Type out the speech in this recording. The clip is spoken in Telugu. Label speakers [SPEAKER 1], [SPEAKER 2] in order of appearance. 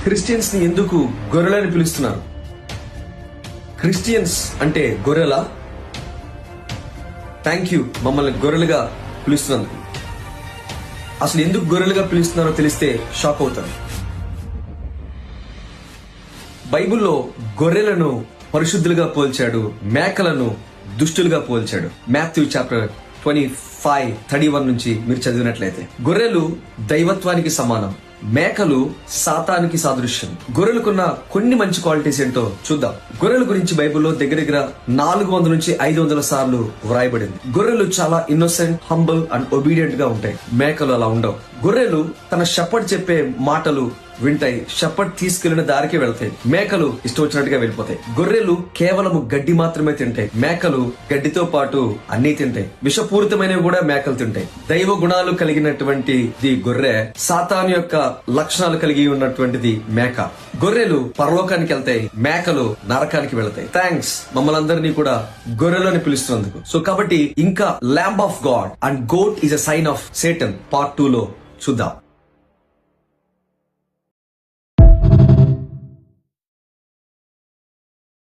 [SPEAKER 1] క్రిస్టియన్స్ ని ఎందుకు గొర్రెలని పిలుస్తున్నారు? క్రిస్టియన్స్ అంటే గొర్రెల? థ్యాంక్ యూ మమ్మల్ని గొర్రెలుగా పిలుస్తున్నందుకు. అసలు ఎందుకు గొర్రెలుగా పిలుస్తున్నారో తెలిస్తే షాక్ అవుతారు. బైబిల్లో గొర్రెలను పరిశుద్ధులుగా పోల్చాడు, మేకలను దుష్టులుగా పోల్చాడు. మాథ్యూ చాప్టర్ 25:31 నుంచి మీరు చదివినట్లయితే, గొర్రెలు దైవత్వానికి సమానం, మేకలు సాతానికి సాదృశ్యం. గొర్రెలకున్న కొన్ని మంచి క్వాలిటీస్ ఏంటో చూద్దాం. గొర్రెల గురించి బైబిల్లో దగ్గర 400 నుంచి 500 సార్లు వ్రాయబడింది. గొర్రెలు చాలా ఇన్నోసెంట్, హంబుల్ అండ్ ఒబీడియంట్ గా ఉంటాయి. మేకలు అలా ఉండవు. గొర్రెలు తన షెపర్డ్ చెప్పే మాటలు వింటాయి, షెపర్డ్ తీసుకెళ్లిన దారికే వెళ్తాయి. మేకలు ఇష్టం వచ్చినట్టుగా వెళ్ళిపోతాయి. గొర్రెలు కేవలం గడ్డి మాత్రమే తింటాయి, మేకలు గడ్డితో పాటు అన్ని తింటాయి. విషపూరితమైనవి కూడా మేకలు తింటాయి. దైవ గుణాలు కలిగినటువంటిది గొర్రె, సాతాను యొక్క లక్షణాలు కలిగి ఉన్నటువంటిది మేక. గొర్రెలు పరలోకానికి వెళ్తాయి, మేకలు నరకానికి వెళ్తాయి. థ్యాంక్స్ మమ్మల్ని అందరినీ కూడా గొర్రెలని పిలుస్తున్నందుకు. సో కాబట్టి ఇంకా lamb of God and goat is a sign of Satan part 2 లో చూద్దాం.